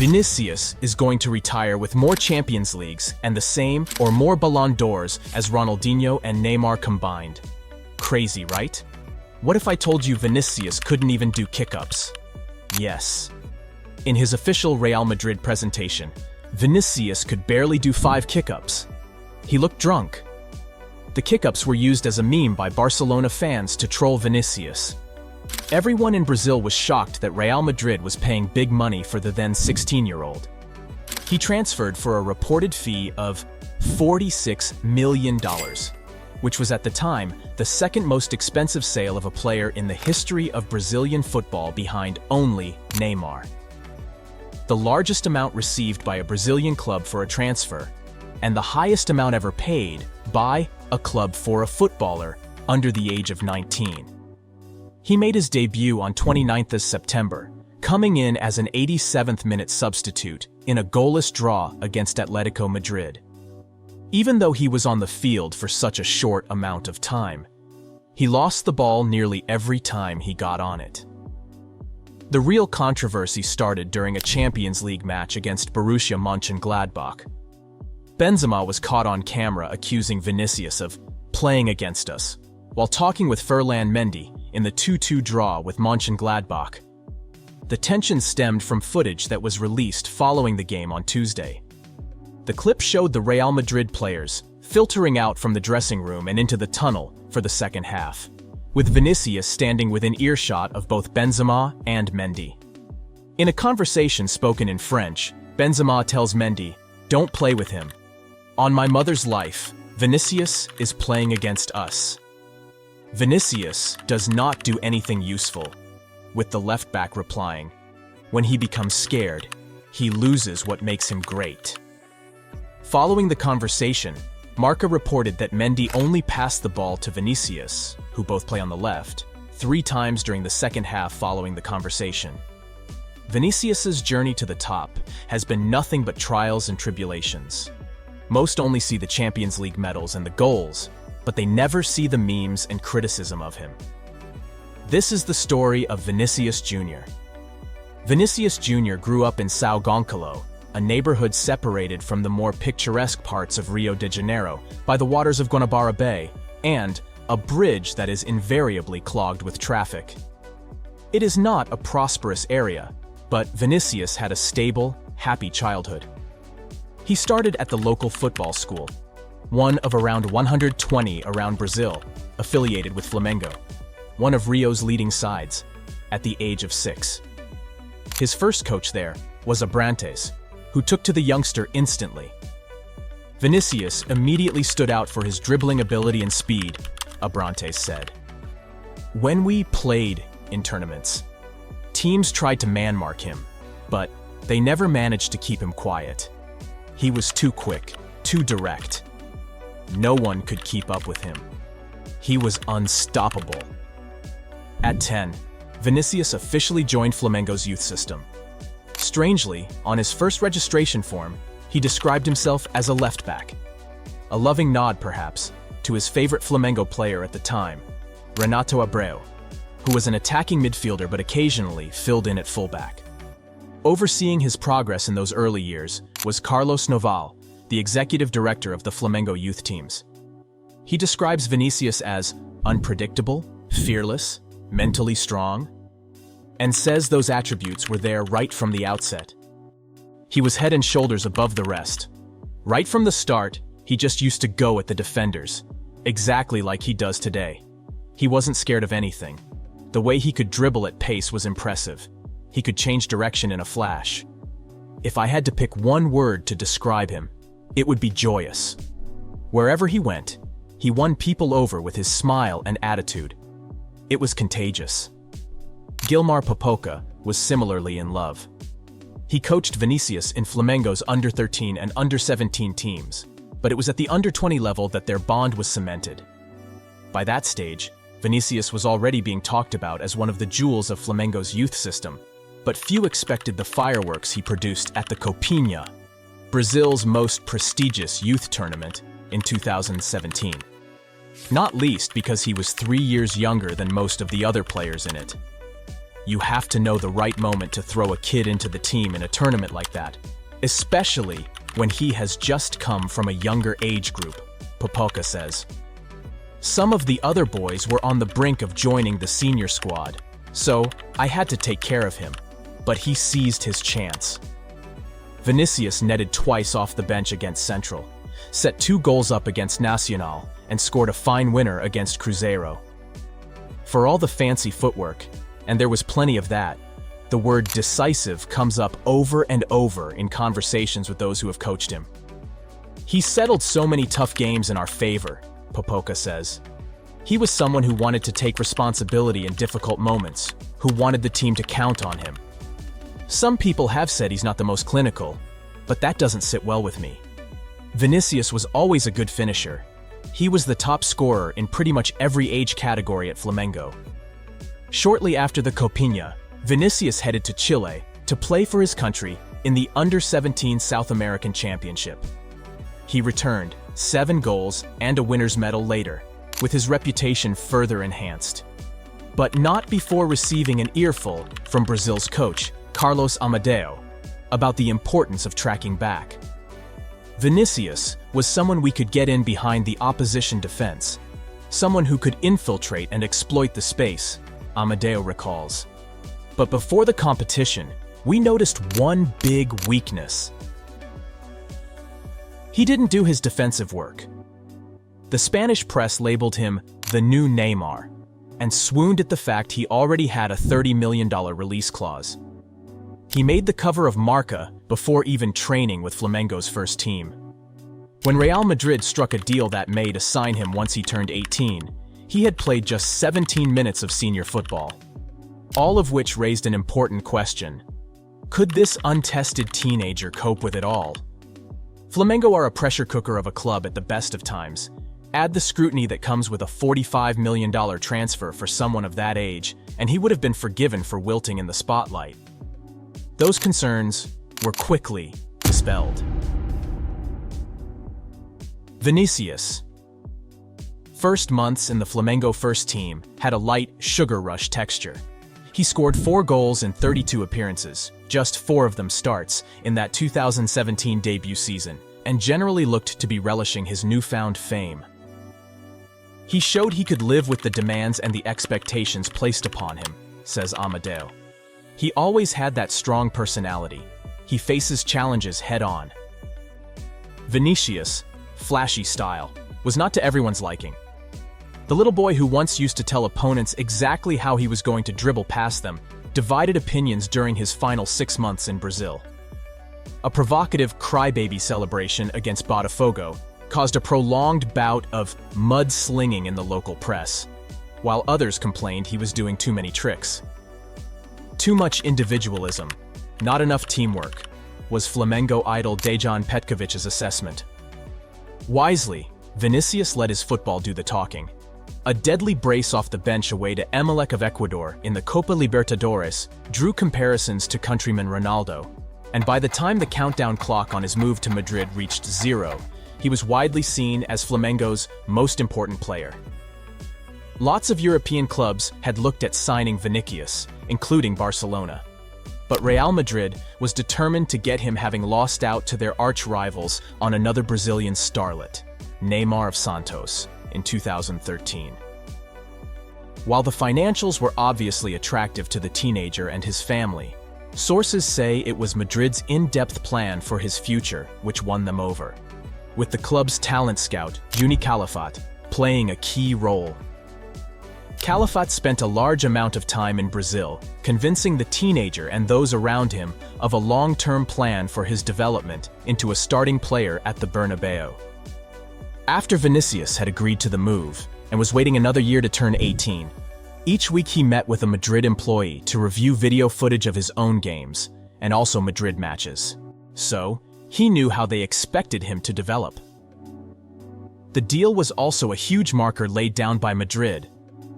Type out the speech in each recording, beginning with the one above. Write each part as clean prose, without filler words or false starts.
Vinicius is going to retire with more Champions Leagues and the same or more Ballon d'Ors as Ronaldinho and Neymar combined. Crazy, right? What if I told you Vinicius couldn't even do kickups? Yes. In his official Real Madrid presentation, Vinicius could barely do 5 kickups. He looked drunk. The kickups were used as a meme by Barcelona fans to troll Vinicius. Everyone in Brazil was shocked that Real Madrid was paying big money for the then 16-year-old. He transferred for a reported fee of $46 million, which was at the time the second most expensive sale of a player in the history of Brazilian football behind only Neymar. The largest amount received by a Brazilian club for a transfer, and the highest amount ever paid by a club for a footballer under the age of 19. He made his debut on 29th of September, coming in as an 87th-minute substitute in a goalless draw against Atletico Madrid. Even though he was on the field for such a short amount of time, he lost the ball nearly every time he got on it. The real controversy started during a Champions League match against Borussia Mönchengladbach. Benzema was caught on camera accusing Vinicius of playing against us, while talking with Ferland Mendy in the 2-2 draw with Mönchengladbach. The tension stemmed from footage that was released following the game on Tuesday. The clip showed the Real Madrid players filtering out from the dressing room and into the tunnel for the second half, with Vinicius standing within earshot of both Benzema and Mendy. In a conversation spoken in French, Benzema tells Mendy, "Don't play with him. On my mother's life, Vinicius is playing against us." Vinicius does not do anything useful, with the left back replying, "When he becomes scared, he loses what makes him great." Following the conversation, Marca reported that Mendy only passed the ball to Vinicius, who both play on the left, 3 times during the second half following the conversation. Vinicius's journey to the top has been nothing but trials and tribulations. Most only see the Champions League medals and the goals, but they never see the memes and criticism of him. This is the story of Vinicius Jr. Vinicius Jr. grew up in São Gonçalo, a neighborhood separated from the more picturesque parts of Rio de Janeiro by the waters of Guanabara Bay and a bridge that is invariably clogged with traffic. It is not a prosperous area, but Vinicius had a stable, happy childhood. He started at the local football school, one of around 120 around Brazil, affiliated with Flamengo, one of Rio's leading sides, at the age of 6. His first coach there was Abrantes, who took to the youngster instantly. Vinicius immediately stood out for his dribbling ability and speed, Abrantes said. When we played in tournaments, teams tried to man-mark him, but they never managed to keep him quiet. He was too quick, too direct. No one could keep up with him. He was unstoppable. At 10, Vinicius officially joined Flamengo's youth system. Strangely, on his first registration form, he described himself as a left back. A loving nod, perhaps, to his favorite Flamengo player at the time, Renato Abreu, who was an attacking midfielder but occasionally filled in at fullback. Overseeing his progress in those early years was Carlos Noval, the executive director of the Flamengo youth teams. He describes Vinicius as unpredictable, fearless, mentally strong, and says those attributes were there right from the outset. He was head and shoulders above the rest. Right from the start, he just used to go at the defenders, exactly like he does today. He wasn't scared of anything. The way he could dribble at pace was impressive. He could change direction in a flash. If I had to pick one word to describe him, it would be joyous. Wherever he went, he won people over with his smile and attitude. It was contagious. Gilmar Popoca was similarly in love. He coached Vinicius in Flamengo's under-13 and under-17 teams, but it was at the under-20 level that their bond was cemented. By that stage, Vinicius was already being talked about as one of the jewels of Flamengo's youth system, but few expected the fireworks he produced at the Copinha, Brazil's most prestigious youth tournament, in 2017. Not least because he was 3 years younger than most of the other players in it. You have to know the right moment to throw a kid into the team in a tournament like that, especially when he has just come from a younger age group, Popoka says. Some of the other boys were on the brink of joining the senior squad, so I had to take care of him, but he seized his chance. Vinicius netted twice off the bench against Central, set 2 goals up against Nacional, and scored a fine winner against Cruzeiro. For all the fancy footwork, and there was plenty of that, the word decisive comes up over and over in conversations with those who have coached him. He settled so many tough games in our favor, Popoka says. He was someone who wanted to take responsibility in difficult moments, who wanted the team to count on him. Some people have said he's not the most clinical, but that doesn't sit well with me. Vinicius was always a good finisher. He was the top scorer in pretty much every age category at Flamengo. Shortly after the Copinha, Vinicius headed to Chile to play for his country in the Under-17 South American Championship. He returned 7 goals and a winner's medal later, with his reputation further enhanced. But not before receiving an earful from Brazil's coach, Carlos Amadeo, about the importance of tracking back. Vinicius was someone we could get in behind the opposition defense, someone who could infiltrate and exploit the space, Amadeo recalls. But before the competition, we noticed one big weakness. He didn't do his defensive work. The Spanish press labeled him the new Neymar, and swooned at the fact he already had a $30 million release clause. He made the cover of Marca before even training with Flamengo's first team. When Real Madrid struck a deal that May to sign him once he turned 18, he had played just 17 minutes of senior football. All of which raised an important question. Could this untested teenager cope with it all? Flamengo are a pressure cooker of a club at the best of times. Add the scrutiny that comes with a $45 million transfer for someone of that age, and he would have been forgiven for wilting in the spotlight. Those concerns were quickly dispelled. Vinicius. First months in the Flamengo first team had a light sugar rush texture. He scored 4 goals in 32 appearances, just 4 of them starts, in that 2017 debut season, and generally looked to be relishing his newfound fame. He showed he could live with the demands and the expectations placed upon him, says Amadeo. He always had that strong personality. He faces challenges head-on. Vinicius' flashy style was not to everyone's liking. The little boy who once used to tell opponents exactly how he was going to dribble past them divided opinions during his final 6 months in Brazil. A provocative crybaby celebration against Botafogo caused a prolonged bout of mud-slinging in the local press, while others complained he was doing too many tricks. Too much individualism, not enough teamwork, was Flamengo idol Dejan Petkovic's assessment. Wisely, Vinicius let his football do the talking. A deadly brace off the bench away to Emelec of Ecuador in the Copa Libertadores drew comparisons to countryman Ronaldo, and by the time the countdown clock on his move to Madrid reached 0, he was widely seen as Flamengo's most important player. Lots of European clubs had looked at signing Vinicius, including Barcelona. But Real Madrid was determined to get him, having lost out to their arch-rivals on another Brazilian starlet, Neymar of Santos, in 2013. While the financials were obviously attractive to the teenager and his family, sources say it was Madrid's in-depth plan for his future which won them over, with the club's talent scout, Vini Calafat, playing a key role. Calafat spent a large amount of time in Brazil, convincing the teenager and those around him of a long-term plan for his development into a starting player at the Bernabeu. After Vinicius had agreed to the move and was waiting another year to turn 18, each week he met with a Madrid employee to review video footage of his own games and also Madrid matches. So, he knew how they expected him to develop. The deal was also a huge marker laid down by Madrid.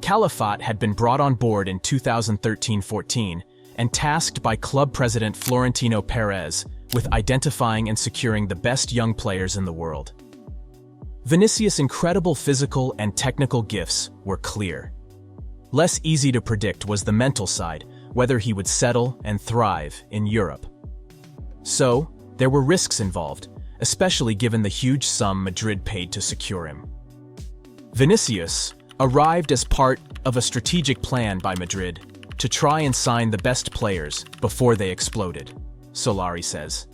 Calafat had been brought on board in 2013-14 and tasked by club president Florentino Perez with identifying and securing the best young players in the world. Vinicius' incredible physical and technical gifts were clear. Less easy to predict was the mental side, whether he would settle and thrive in Europe. So, there were risks involved, especially given the huge sum Madrid paid to secure him. Vinicius arrived as part of a strategic plan by Madrid to try and sign the best players before they exploded, Solari says.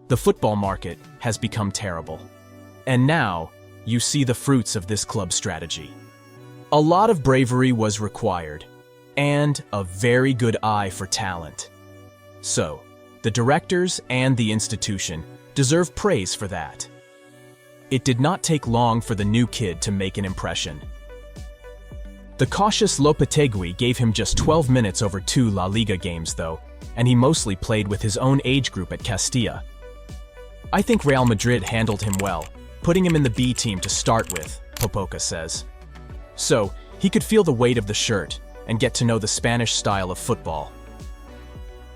The football market has become terrible. And now, you see the fruits of this club strategy. A lot of bravery was required, and a very good eye for talent. So, the directors and the institution deserve praise for that. It did not take long for the new kid to make an impression. The cautious Lopetegui gave him just 12 minutes over 2 La Liga games though, and he mostly played with his own age group at Castilla. I think Real Madrid handled him well, putting him in the B team to start with, Popoca says. So, he could feel the weight of the shirt and get to know the Spanish style of football.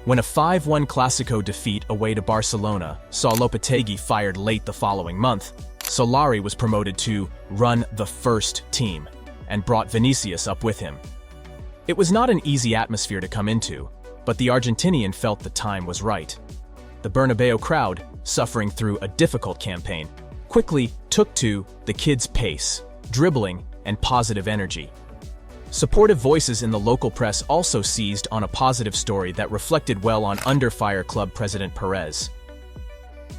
When a 5-1 Clásico defeat away to Barcelona saw Lopetegui fired late the following month, Solari was promoted to run the first team and brought Vinicius up with him. It was not an easy atmosphere to come into, but the Argentinian felt the time was right. The Bernabeu crowd, suffering through a difficult campaign, quickly took to the kid's pace, dribbling, and positive energy. Supportive voices in the local press also seized on a positive story that reflected well on under-fire club president Perez.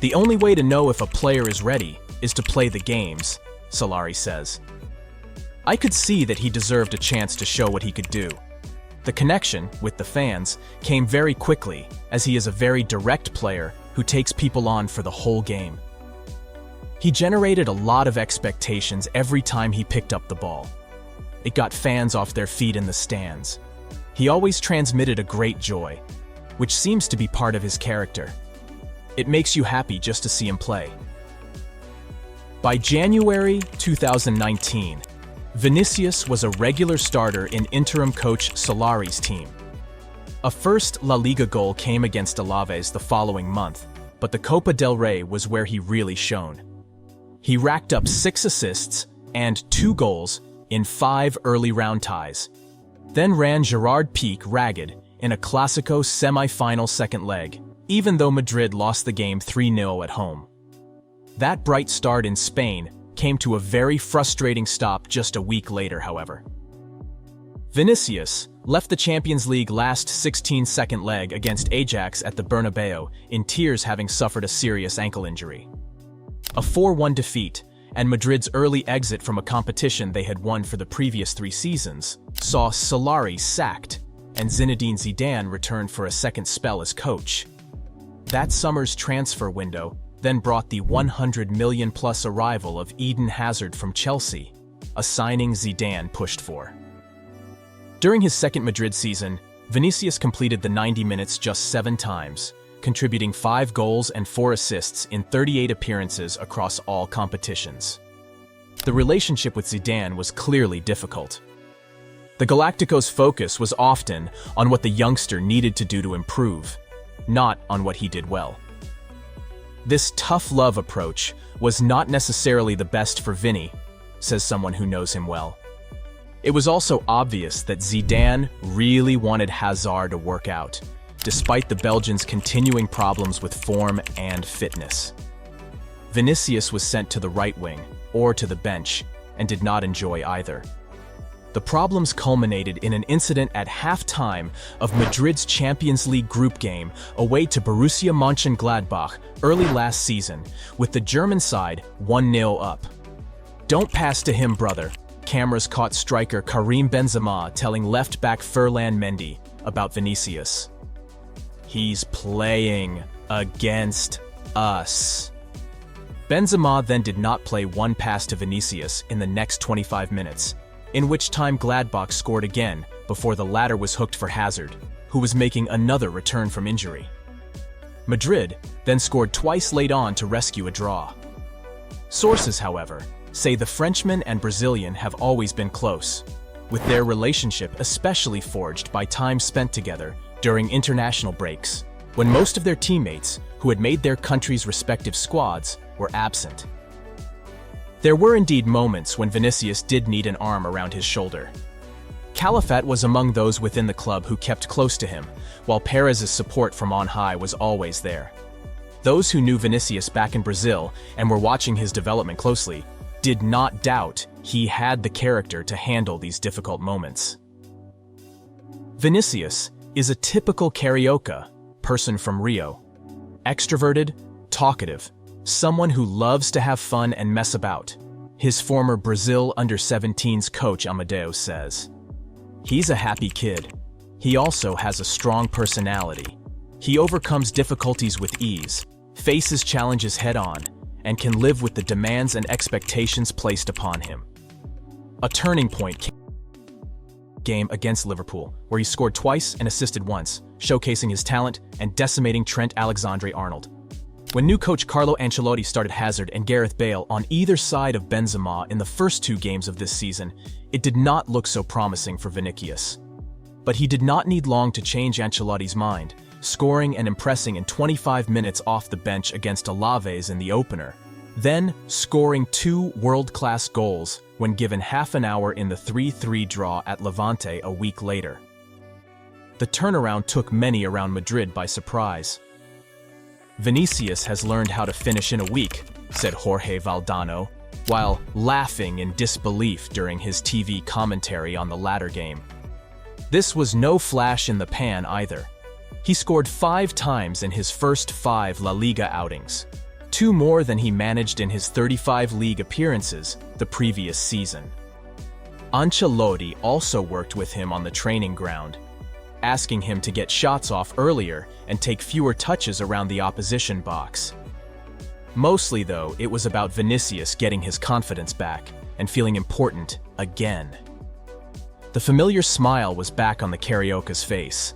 The only way to know if a player is ready is to play the games, Solari says. I could see that he deserved a chance to show what he could do. The connection with the fans came very quickly, as he is a very direct player who takes people on for the whole game. He generated a lot of expectations every time he picked up the ball. It got fans off their feet in the stands. He always transmitted a great joy, which seems to be part of his character. It makes you happy just to see him play. By January 2019, Vinicius was a regular starter in interim coach Solari's team. A first La Liga goal came against Alaves the following month, but the Copa del Rey was where he really shone. He racked up 6 assists and 2 goals in 5 early round ties, then ran Gerard Piqué ragged in a Clásico semi-final second leg, even though Madrid lost the game 3-0 at home. That bright start in Spain came to a very frustrating stop just a week later, however. Vinicius left the Champions League last 16 second leg against Ajax at the Bernabeu in tears, having suffered a serious ankle injury. A 4-1 defeat and Madrid's early exit from a competition they had won for the previous 3 seasons saw Solari sacked and Zinedine Zidane returned for a second spell as coach. That summer's transfer window then brought the 100 million-plus arrival of Eden Hazard from Chelsea, a signing Zidane pushed for. During his second Madrid season, Vinicius completed the 90 minutes just 7 times, contributing 5 goals and 4 assists in 38 appearances across all competitions. The relationship with Zidane was clearly difficult. The Galacticos' focus was often on what the youngster needed to do to improve, not on what he did well. This tough love approach was not necessarily the best for Vini, says someone who knows him well. It was also obvious that Zidane really wanted Hazard to work out, despite the Belgians' continuing problems with form and fitness. Vinicius was sent to the right wing, or to the bench, and did not enjoy either. The problems culminated in an incident at halftime of Madrid's Champions League group game away to Borussia Mönchengladbach early last season, with the German side 1-0 up. "Don't pass to him, brother," cameras caught striker Karim Benzema telling left-back Ferland Mendy about Vinicius. "He's playing against us." Benzema then did not play one pass to Vinicius in the next 25 minutes, in which time Gladbach scored again before the latter was hooked for Hazard, who was making another return from injury. Madrid then scored twice late on to rescue a draw. Sources, however, say the Frenchman and Brazilian have always been close, with their relationship especially forged by time spent together during international breaks, when most of their teammates, who had made their country's respective squads, were absent. There were indeed moments when Vinicius did need an arm around his shoulder. Calafat was among those within the club who kept close to him, while Perez's support from on high was always there. Those who knew Vinicius back in Brazil and were watching his development closely did not doubt he had the character to handle these difficult moments. Vinicius is a typical Carioca person from Rio. Extroverted, talkative, someone who loves to have fun and mess about. His former Brazil under-17s coach Amadeo says, "He's a happy kid. He also has a strong personality. He overcomes difficulties with ease, faces challenges head-on, and can live with the demands and expectations placed upon him." A turning point game against Liverpool, where he scored twice and assisted once, showcasing his talent and decimating Trent Alexander-Arnold. When new coach Carlo Ancelotti started Hazard and Gareth Bale on either side of Benzema in the first 2 games of this season, it did not look so promising for Vinicius. But he did not need long to change Ancelotti's mind, scoring and impressing in 25 minutes off the bench against Alaves in the opener, then scoring 2 world-class goals when given half an hour in the 3-3 draw at Levante a week later. The turnaround took many around Madrid by surprise. "Vinicius has learned how to finish in a week," said Jorge Valdano, while laughing in disbelief during his TV commentary on the latter game. This was no flash in the pan either. He scored 5 times in his first 5 La Liga outings, 2 more than he managed in his 35 league appearances the previous season. Ancelotti also worked with him on the training ground, asking him to get shots off earlier and take fewer touches around the opposition box. Mostly, though, it was about Vinicius getting his confidence back and feeling important again. The familiar smile was back on the Carioca's face.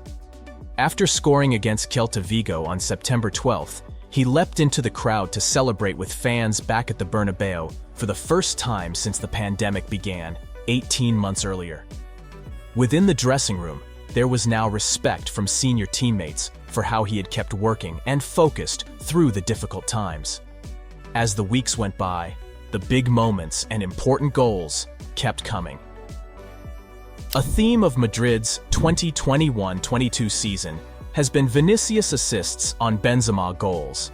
After scoring against Celta Vigo on September 12th, he leapt into the crowd to celebrate with fans back at the Bernabeu for the first time since the pandemic began, 18 months earlier. Within the dressing room, there was now respect from senior teammates for how he had kept working and focused through the difficult times. As the weeks went by, the big moments and important goals kept coming. A theme of Madrid's 2021-22 season has been Vinicius assists on Benzema goals,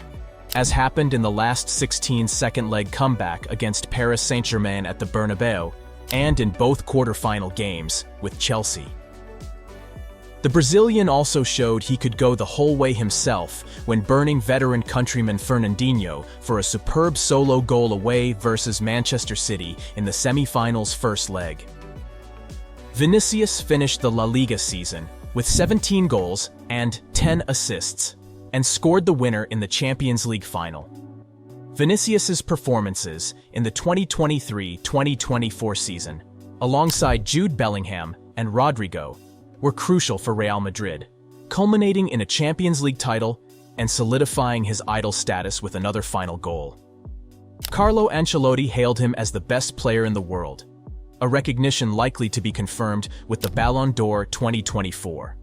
as happened in the last 16 second-leg comeback against Paris Saint-Germain at the Bernabeu and in both quarter-final games with Chelsea. The Brazilian also showed he could go the whole way himself when burning veteran countryman Fernandinho for a superb solo goal away versus Manchester City in the semi-finals first leg. Vinicius finished the La Liga season with 17 goals and 10 assists, and scored the winner in the Champions League final. Vinicius's performances in the 2023-2024 season, alongside Jude Bellingham and Rodrigo, were crucial for Real Madrid, culminating in a Champions League title and solidifying his idol status with another final goal. Carlo Ancelotti hailed him as the best player in the world, a recognition likely to be confirmed with the Ballon d'Or 2024.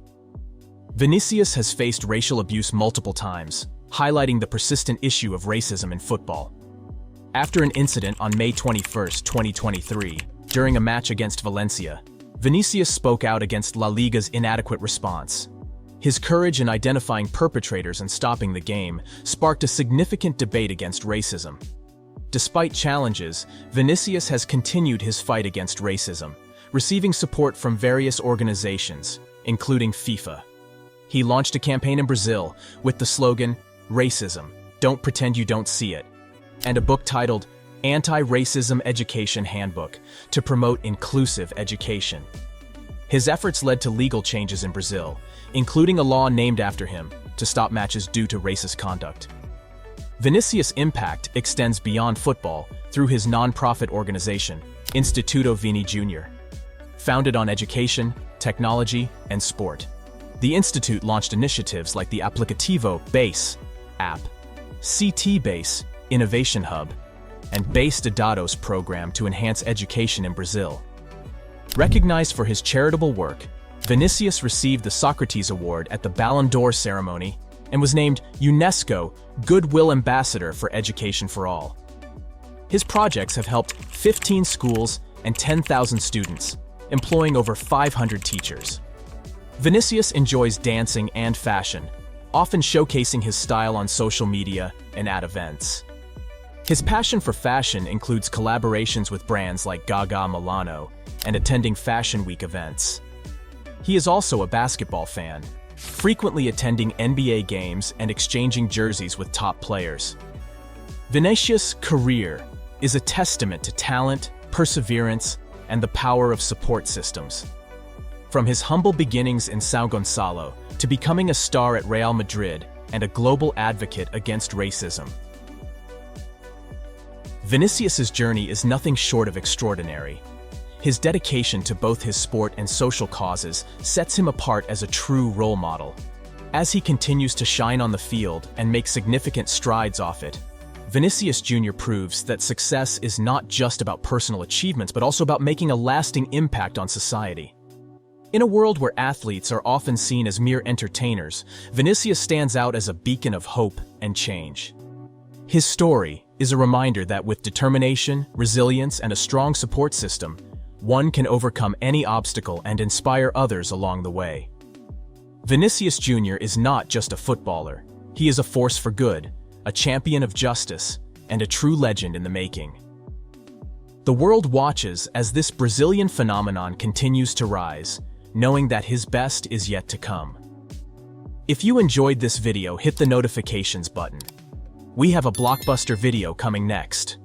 Vinicius has faced racial abuse multiple times, highlighting the persistent issue of racism in football. After an incident on May 21, 2023, during a match against Valencia, Vinicius spoke out against La Liga's inadequate response. His courage in identifying perpetrators and stopping the game sparked a significant debate against racism. Despite challenges, Vinicius has continued his fight against racism, receiving support from various organizations, including FIFA. He launched a campaign in Brazil with the slogan, "Racism, don't pretend you don't see it," and a book titled Anti-Racism Education Handbook to promote inclusive education. His efforts led to legal changes in Brazil, including a law named after him to stop matches due to racist conduct. Vinicius' impact extends beyond football through his non-profit organization, Instituto Vini Jr. Founded on education, technology, and sport, the institute launched initiatives like the Aplicativo Base app, CT Base Innovation Hub, and Base de Dados program to enhance education in Brazil. Recognized for his charitable work, Vinicius received the Socrates Award at the Ballon d'Or ceremony and was named UNESCO Goodwill Ambassador for Education for All. His projects have helped 15 schools and 10,000 students, employing over 500 teachers. Vinicius enjoys dancing and fashion, often showcasing his style on social media and at events. His passion for fashion includes collaborations with brands like Gaga Milano and attending Fashion Week events. He is also a basketball fan, frequently attending NBA games and exchanging jerseys with top players. Vinicius' career is a testament to talent, perseverance, and the power of support systems. From his humble beginnings in São Gonçalo to becoming a star at Real Madrid and a global advocate against racism. Vinicius' journey is nothing short of extraordinary. His dedication to both his sport and social causes sets him apart as a true role model. As he continues to shine on the field and make significant strides off it, Vinicius Jr. proves that success is not just about personal achievements, but also about making a lasting impact on society. In a world where athletes are often seen as mere entertainers, Vinicius stands out as a beacon of hope and change. His story is a reminder that with determination, resilience, and a strong support system, one can overcome any obstacle and inspire others along the way. Vinicius Jr. is not just a footballer. He is a force for good, a champion of justice, and a true legend in the making. The world watches as this Brazilian phenomenon continues to rise, knowing that his best is yet to come. If you enjoyed this video, hit the notifications button. We have a blockbuster video coming next.